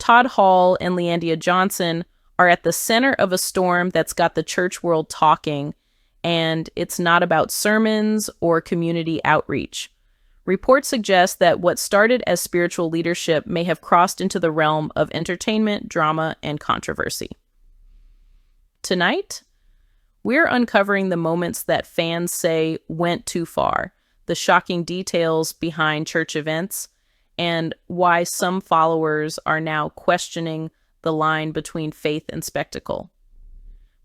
Todd Hall and LeAndia Johnnson are at the center of a storm that's got the church world talking, and it's not about sermons or community outreach. Reports suggest that what started as spiritual leadership may have crossed into the realm of entertainment, drama, and controversy. Tonight, we're uncovering the moments that fans say went too far, the shocking details behind church events, and why some followers are now questioning the line between faith and spectacle.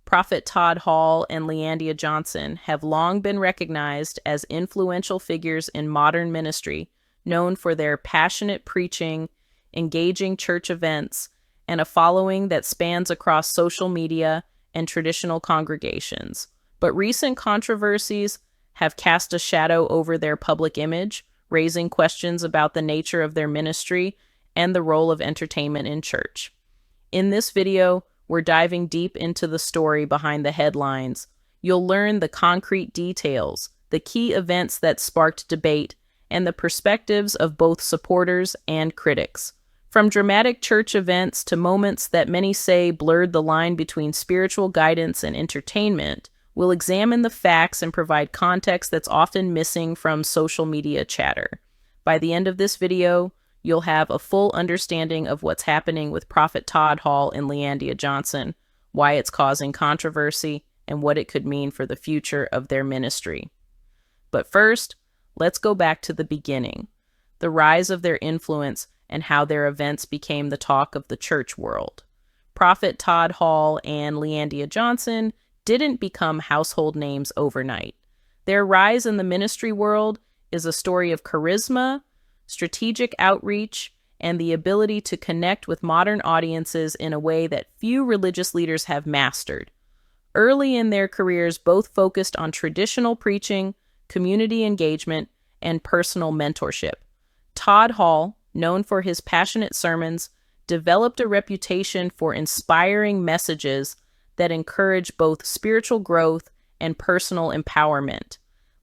Prophet Todd Hall and LeAndia Johnnson have long been recognized as influential figures in modern ministry, known for their passionate preaching, engaging church events, and a following that spans across social media and traditional congregations. But recent controversies have cast a shadow over their public image, raising questions about the nature of their ministry and the role of entertainment in church. In this video, we're diving deep into the story behind the headlines. You'll learn the concrete details, the key events that sparked debate, and the perspectives of both supporters and critics. From dramatic church events to moments that many say blurred the line between spiritual guidance and entertainment, we'll examine the facts and provide context that's often missing from social media chatter. By the end of this video, you'll have a full understanding of what's happening with Prophet Todd Hall and LeAndia Johnnson, why it's causing controversy, and what it could mean for the future of their ministry. But first, let's go back to the beginning, the rise of their influence and how their events became the talk of the church world. Prophet Todd Hall and LeAndia Johnnson didn't become household names overnight. Their rise in the ministry world is a story of charisma, strategic outreach, and the ability to connect with modern audiences in a way that few religious leaders have mastered. Early in their careers, both focused on traditional preaching, community engagement, and personal mentorship. Todd Hall, known for his passionate sermons, developed a reputation for inspiring messages that encourage both spiritual growth and personal empowerment.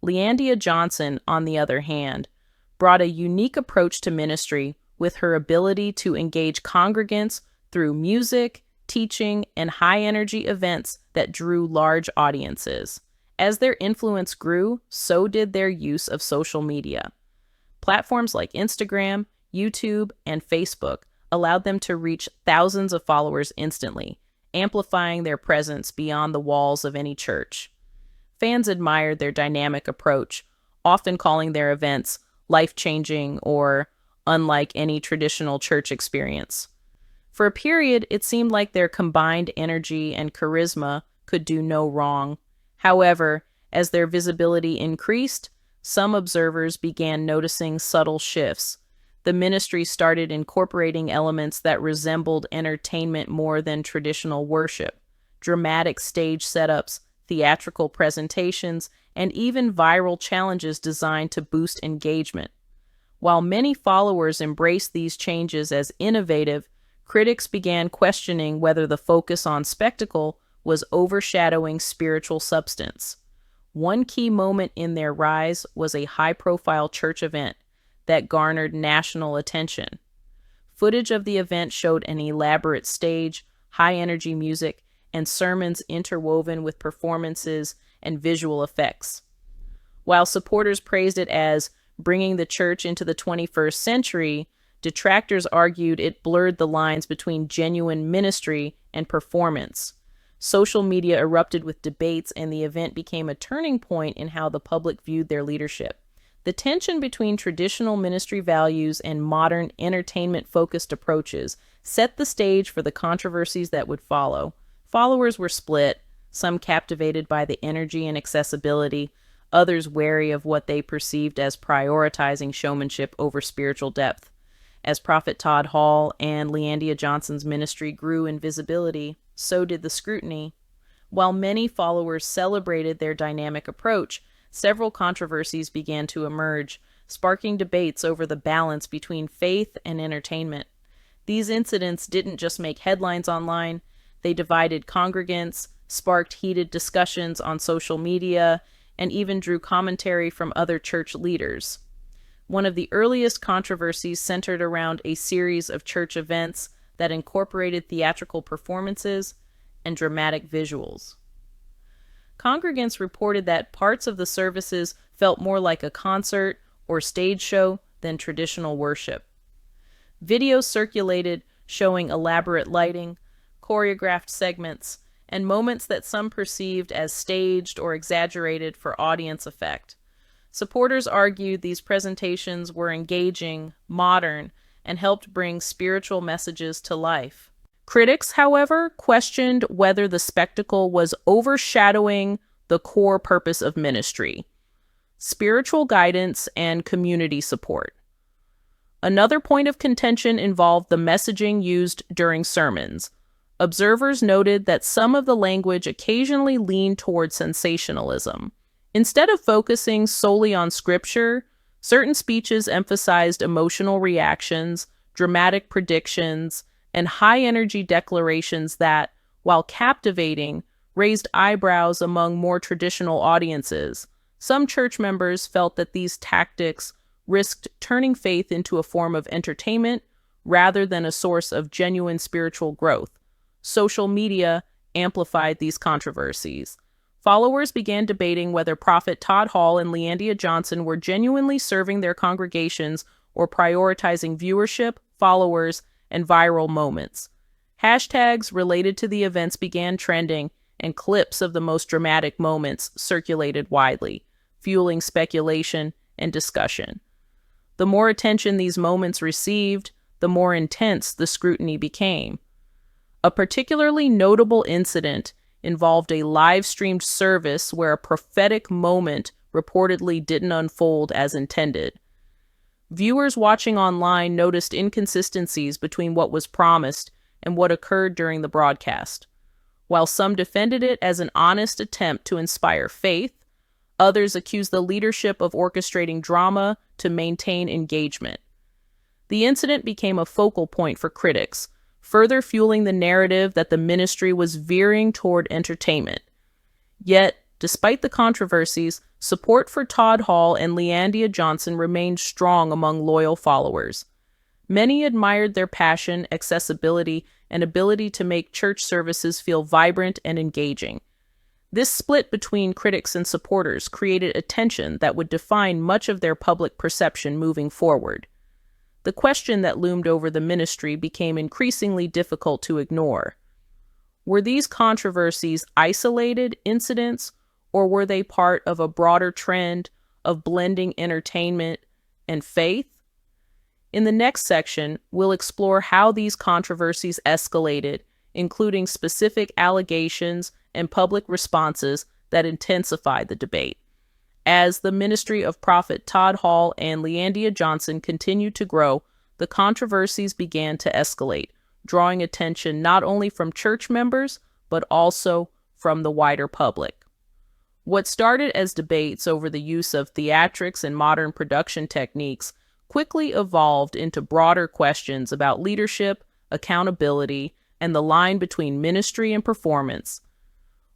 LeAndia Johnnson, on the other hand, brought a unique approach to ministry with her ability to engage congregants through music, teaching, and high-energy events that drew large audiences. As their influence grew, so did their use of social media. Platforms like Instagram, YouTube, and Facebook allowed them to reach thousands of followers instantly, amplifying their presence beyond the walls of any church. Fans admired their dynamic approach, often calling their events life-changing or unlike any traditional church experience. For a period, it seemed like their combined energy and charisma could do no wrong. However, as their visibility increased, some observers began noticing subtle shifts. The ministry started incorporating elements that resembled entertainment more than traditional worship. Dramatic stage setups, theatrical presentations, and even viral challenges designed to boost engagement. While many followers embraced these changes as innovative, critics began questioning whether the focus on spectacle was overshadowing spiritual substance. One key moment in their rise was a high-profile church event that garnered national attention. Footage of the event showed an elaborate stage, high-energy music, and sermons interwoven with performances and visual effects. While supporters praised it as bringing the church into the 21st century, detractors argued it blurred the lines between genuine ministry and performance. Social media erupted with debates, and the event became a turning point in how the public viewed their leadership. The tension between traditional ministry values and modern entertainment-focused approaches set the stage for the controversies that would follow. Followers were split, some captivated by the energy and accessibility, others wary of what they perceived as prioritizing showmanship over spiritual depth. As Prophet Todd Hall and LeAndia Johnson's ministry grew in visibility, so did the scrutiny. While many followers celebrated their dynamic approach, several controversies began to emerge, sparking debates over the balance between faith and entertainment. These incidents didn't just make headlines online, they divided congregants, sparked heated discussions on social media, and even drew commentary from other church leaders. One of the earliest controversies centered around a series of church events that incorporated theatrical performances and dramatic visuals. Congregants reported that parts of the services felt more like a concert or stage show than traditional worship. Videos circulated showing elaborate lighting, choreographed segments, and moments that some perceived as staged or exaggerated for audience effect. Supporters argued these presentations were engaging, modern, and helped bring spiritual messages to life. Critics, however, questioned whether the spectacle was overshadowing the core purpose of ministry: spiritual guidance and community support. Another point of contention involved the messaging used during sermons. Observers noted that some of the language occasionally leaned toward sensationalism. Instead of focusing solely on scripture, certain speeches emphasized emotional reactions, dramatic predictions, and high-energy declarations that, while captivating, raised eyebrows among more traditional audiences. Some church members felt that these tactics risked turning faith into a form of entertainment rather than a source of genuine spiritual growth. Social media amplified these controversies. Followers began debating whether Prophet Todd Hall and LeAndia Johnnson were genuinely serving their congregations or prioritizing viewership, followers, and viral moments. Hashtags related to the events began trending, and clips of the most dramatic moments circulated widely, fueling speculation and discussion. The more attention these moments received, the more intense the scrutiny became. A particularly notable incident involved a live-streamed service where a prophetic moment reportedly didn't unfold as intended. Viewers watching online noticed inconsistencies between what was promised and what occurred during the broadcast. While some defended it as an honest attempt to inspire faith, others accused the leadership of orchestrating drama to maintain engagement. The incident became a focal point for critics, further fueling the narrative that the ministry was veering toward entertainment. Yet, despite the controversies, support for Todd Hall and LeAndia Johnnson remained strong among loyal followers. Many admired their passion, accessibility, and ability to make church services feel vibrant and engaging. This split between critics and supporters created a tension that would define much of their public perception moving forward. The question that loomed over the ministry became increasingly difficult to ignore. Were these controversies isolated incidents, or were they part of a broader trend of blending entertainment and faith? In the next section, we'll explore how these controversies escalated, including specific allegations and public responses that intensified the debate. As the ministry of Prophet Todd Hall and LeAndia Johnnson continued to grow, the controversies began to escalate, drawing attention not only from church members, but also from the wider public. What started as debates over the use of theatrics and modern production techniques quickly evolved into broader questions about leadership, accountability, and the line between ministry and performance.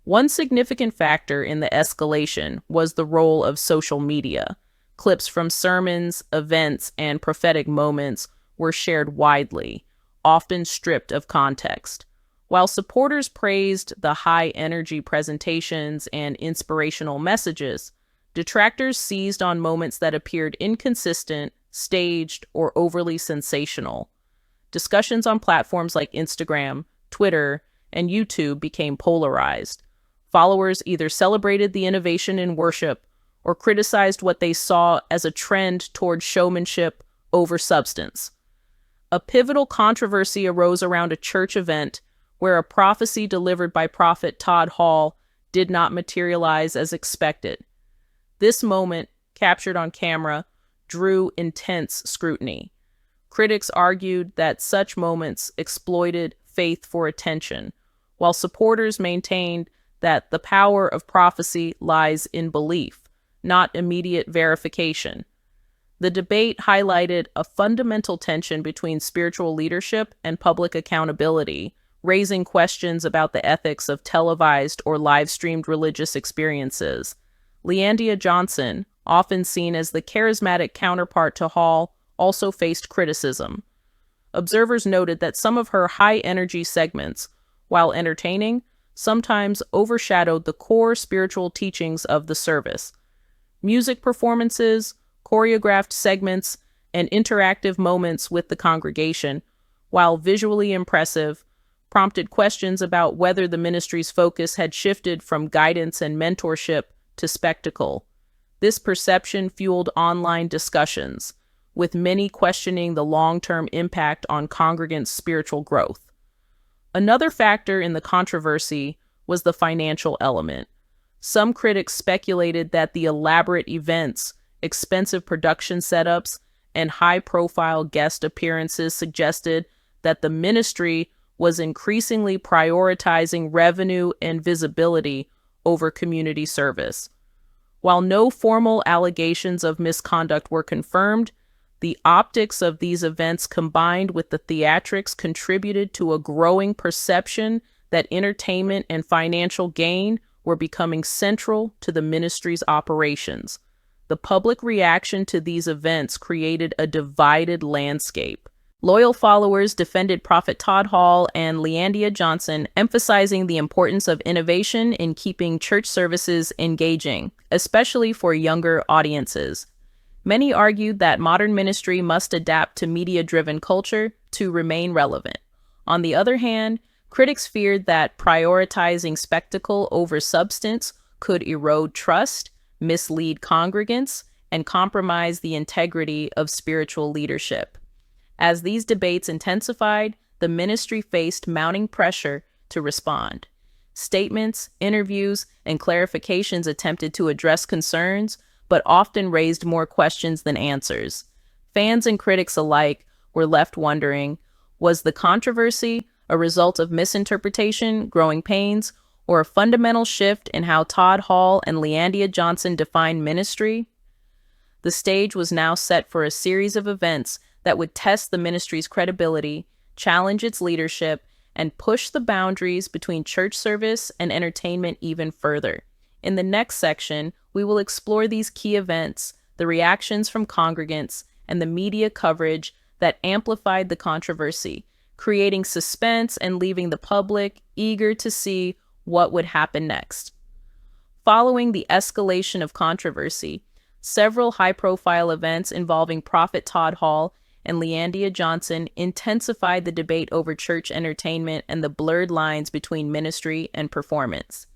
One significant factor in the escalation was the role of social media. Clips from sermons, events, and prophetic moments were shared widely, often stripped of context. While supporters praised the high-energy presentations and inspirational messages, detractors seized on moments that appeared inconsistent, staged, or overly sensational. Discussions on platforms like Instagram, Twitter, and YouTube became polarized. Followers either celebrated the innovation in worship or criticized what they saw as a trend toward showmanship over substance. A pivotal controversy arose around a church event where a prophecy delivered by Prophet Todd Hall did not materialize as expected. This moment, captured on camera, drew intense scrutiny. Critics argued that such moments exploited faith for attention, while supporters maintained that the power of prophecy lies in belief, not immediate verification. The debate highlighted a fundamental tension between spiritual leadership and public accountability, raising questions about the ethics of televised or live-streamed religious experiences. LeAndia Johnnson, often seen as the charismatic counterpart to Hall, also faced criticism. Observers noted that some of her high-energy segments, while entertaining, sometimes overshadowed the core spiritual teachings of the service. Music performances, choreographed segments, and interactive moments with the congregation, while visually impressive, prompted questions about whether the ministry's focus had shifted from guidance and mentorship to spectacle. This perception fueled online discussions, with many questioning the long-term impact on congregants' spiritual growth. Another factor in the controversy was the financial element. Some critics speculated that the elaborate events, expensive production setups, and high-profile guest appearances suggested that the ministry was increasingly prioritizing revenue and visibility over community service. While no formal allegations of misconduct were confirmed, the optics of these events combined with the theatrics contributed to a growing perception that entertainment and financial gain were becoming central to the ministry's operations. The public reaction to these events created a divided landscape. Loyal followers defended Prophet Todd Hall and LeAndia Johnnson, emphasizing the importance of innovation in keeping church services engaging, especially for younger audiences. Many argued that modern ministry must adapt to media-driven culture to remain relevant. On the other hand, critics feared that prioritizing spectacle over substance could erode trust, mislead congregants, and compromise the integrity of spiritual leadership. As these debates intensified, the ministry faced mounting pressure to respond. Statements, interviews, and clarifications attempted to address concerns, but often raised more questions than answers. Fans and critics alike were left wondering, was the controversy a result of misinterpretation, growing pains, or a fundamental shift in how Todd Hall and LeAndia Johnnson defined ministry? The stage was now set for a series of events that would test the ministry's credibility, challenge its leadership, and push the boundaries between church service and entertainment even further. In the next section, we will explore these key events, the reactions from congregants, and the media coverage that amplified the controversy, creating suspense and leaving the public eager to see what would happen next. Following the escalation of controversy, several high-profile events involving Prophet Todd Hall and LeAndia Johnnson intensified the debate over church entertainment and the blurred lines between ministry and performance.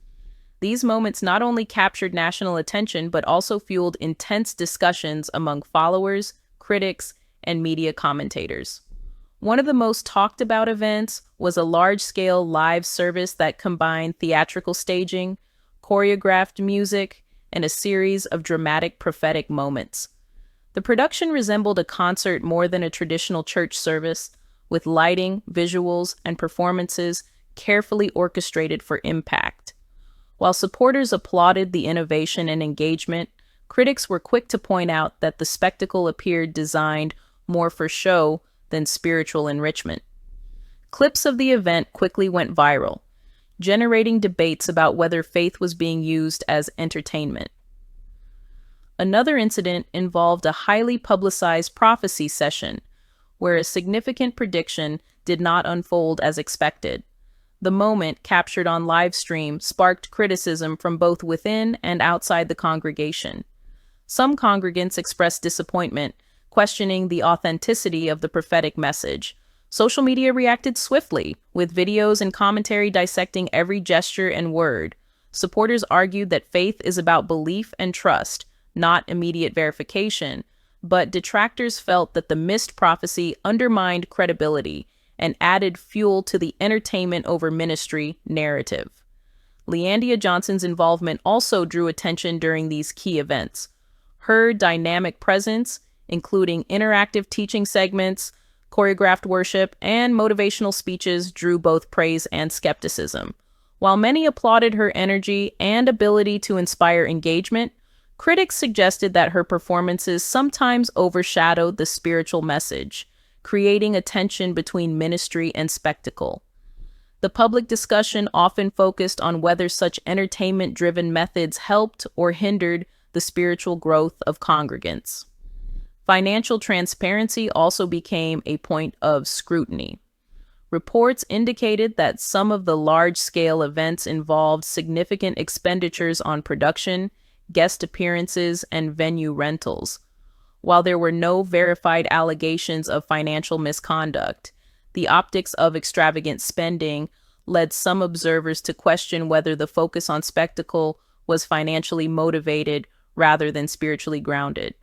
These moments not only captured national attention, but also fueled intense discussions among followers, critics, and media commentators. One of the most talked about events was a large-scale live service that combined theatrical staging, choreographed music, and a series of dramatic prophetic moments. The production resembled a concert more than a traditional church service, with lighting, visuals, and performances carefully orchestrated for impact. While supporters applauded the innovation and engagement, critics were quick to point out that the spectacle appeared designed more for show than spiritual enrichment. Clips of the event quickly went viral, generating debates about whether faith was being used as entertainment. Another incident involved a highly publicized prophecy session, where a significant prediction did not unfold as expected. The moment, captured on live stream, sparked criticism from both within and outside the congregation. Some congregants expressed disappointment, questioning the authenticity of the prophetic message. Social media reacted swiftly, with videos and commentary dissecting every gesture and word. Supporters argued that faith is about belief and trust, not immediate verification, but detractors felt that the missed prophecy undermined credibility and added fuel to the entertainment over ministry narrative. LeAndia Johnson's involvement also drew attention during these key events. Her dynamic presence, including interactive teaching segments, choreographed worship, and motivational speeches, drew both praise and skepticism. While many applauded her energy and ability to inspire engagement, critics suggested that her performances sometimes overshadowed the spiritual message, creating a tension between ministry and spectacle. The public discussion often focused on whether such entertainment-driven methods helped or hindered the spiritual growth of congregants. Financial transparency also became a point of scrutiny. Reports indicated that some of the large-scale events involved significant expenditures on production, guest appearances, and venue rentals. While there were no verified allegations of financial misconduct, the optics of extravagant spending led some observers to question whether the focus on spectacle was financially motivated rather than spiritually grounded.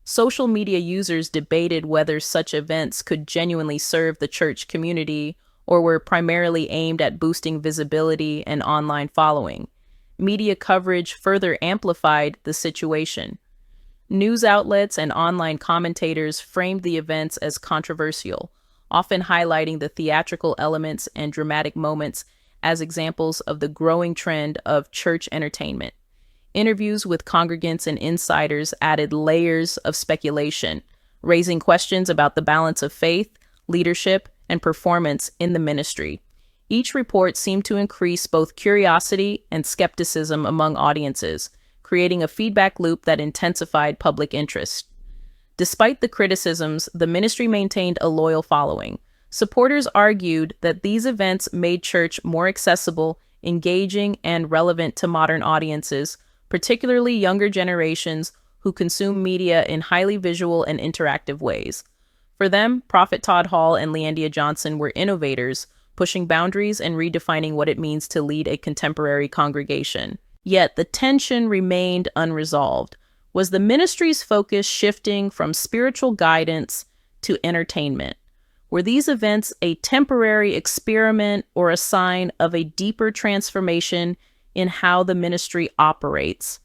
Social media users debated whether such events could genuinely serve the church community or were primarily aimed at boosting visibility and online following. Media coverage further amplified the situation. News outlets and online commentators framed the events as controversial, often highlighting the theatrical elements and dramatic moments as examples of the growing trend of church entertainment. Interviews with congregants and insiders added layers of speculation, raising questions about the balance of faith, leadership, and performance in the ministry. Each report seemed to increase both curiosity and skepticism among audiences, creating a feedback loop that intensified public interest. Despite the criticisms, the ministry maintained a loyal following. Supporters argued that these events made church more accessible, engaging, and relevant to modern audiences, particularly younger generations who consume media in highly visual and interactive ways. For them, Prophet Todd Hall and LeAndia Johnnson were innovators, pushing boundaries and redefining what it means to lead a contemporary congregation. Yet the tension remained unresolved. Was the ministry's focus shifting from spiritual guidance to entertainment? Were these events a temporary experiment or a sign of a deeper transformation in how the ministry operates?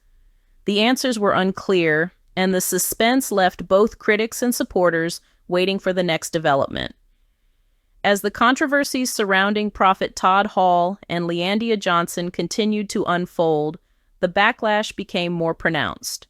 The answers were unclear, and the suspense left both critics and supporters waiting for the next development. As the controversies surrounding Prophet Todd Hall and LeAndia Johnnson continued to unfold, the backlash became more pronounced.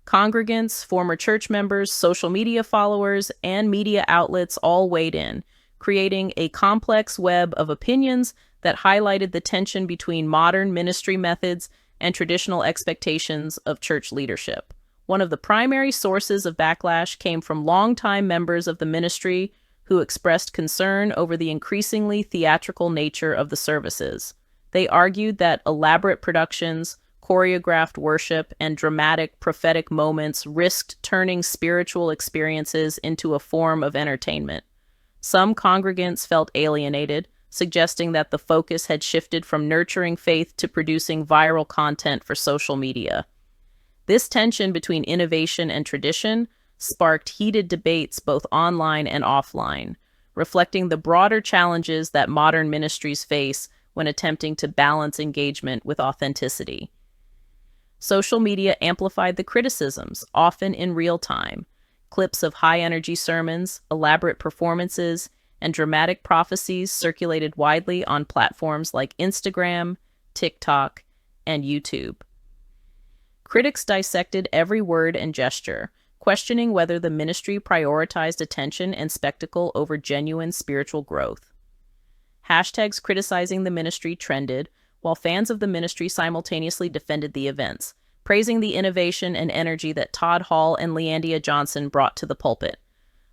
Congregants, former church members, social media followers, and media outlets all weighed in, creating a complex web of opinions that highlighted the tension between modern ministry methods and traditional expectations of church leadership. One of the primary sources of backlash came from longtime members of the ministry who expressed concern over the increasingly theatrical nature of the services. They argued that elaborate productions, choreographed worship, and dramatic prophetic moments risked turning spiritual experiences into a form of entertainment. Some congregants felt alienated, suggesting that the focus had shifted from nurturing faith to producing viral content for social media. This tension between innovation and tradition sparked heated debates both online and offline, reflecting the broader challenges that modern ministries face when attempting to balance engagement with authenticity. Social media amplified the criticisms, often in real time. Clips of high-energy sermons, elaborate performances, and dramatic prophecies circulated widely on platforms like Instagram, TikTok, and YouTube. Critics dissected every word and gesture, questioning whether the ministry prioritized attention and spectacle over genuine spiritual growth. Hashtags criticizing the ministry trended, while fans of the ministry simultaneously defended the events, praising the innovation and energy that Todd Hall and LeAndia Johnnson brought to the pulpit.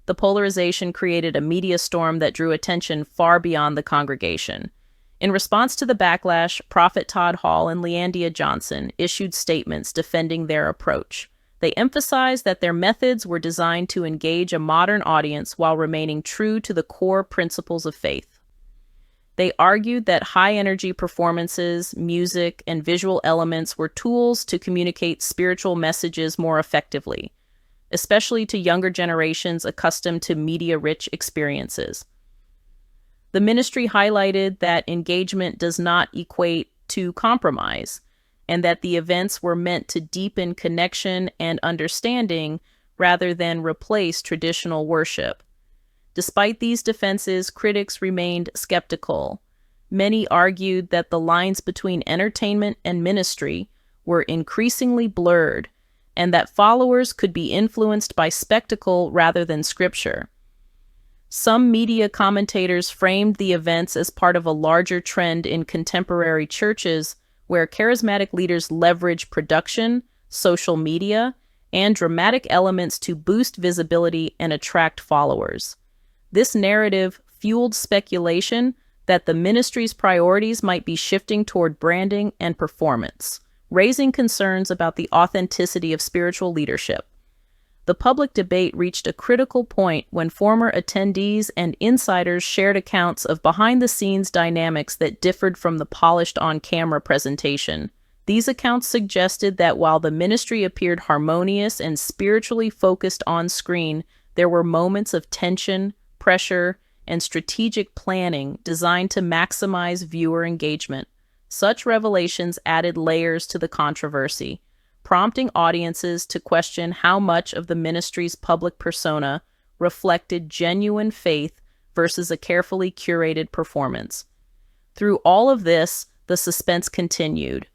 The polarization created a media storm that drew attention far beyond the congregation. In response to the backlash, Prophet Todd Hall and LeAndia Johnnson issued statements defending their approach. They emphasized that their methods were designed to engage a modern audience while remaining true to the core principles of faith. They argued that high-energy performances, music, and visual elements were tools to communicate spiritual messages more effectively, especially to younger generations accustomed to media-rich experiences. The ministry highlighted that engagement does not equate to compromise, and that the events were meant to deepen connection and understanding rather than replace traditional worship. Despite these defenses, critics remained skeptical. Many argued that the lines between entertainment and ministry were increasingly blurred, and that followers could be influenced by spectacle rather than scripture. Some media commentators framed the events as part of a larger trend in contemporary churches where charismatic leaders leverage production, social media, and dramatic elements to boost visibility and attract followers. This narrative fueled speculation that the ministry's priorities might be shifting toward branding and performance, raising concerns about the authenticity of spiritual leadership. The public debate reached a critical point when former attendees and insiders shared accounts of behind-the-scenes dynamics that differed from the polished on-camera presentation. These accounts suggested that while the ministry appeared harmonious and spiritually focused on screen, there were moments of tension, pressure, and strategic planning designed to maximize viewer engagement. Such revelations added layers to the controversy, prompting audiences to question how much of the ministry's public persona reflected genuine faith versus a carefully curated performance. Through all of this, the suspense continued.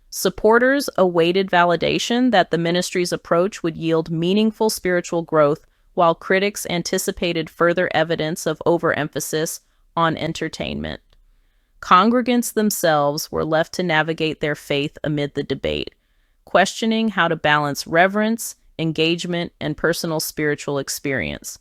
Supporters awaited validation that the ministry's approach would yield meaningful spiritual growth, while critics anticipated further evidence of overemphasis on entertainment. Congregants themselves were left to navigate their faith amid the debate, questioning how to balance reverence, engagement, and personal spiritual experience.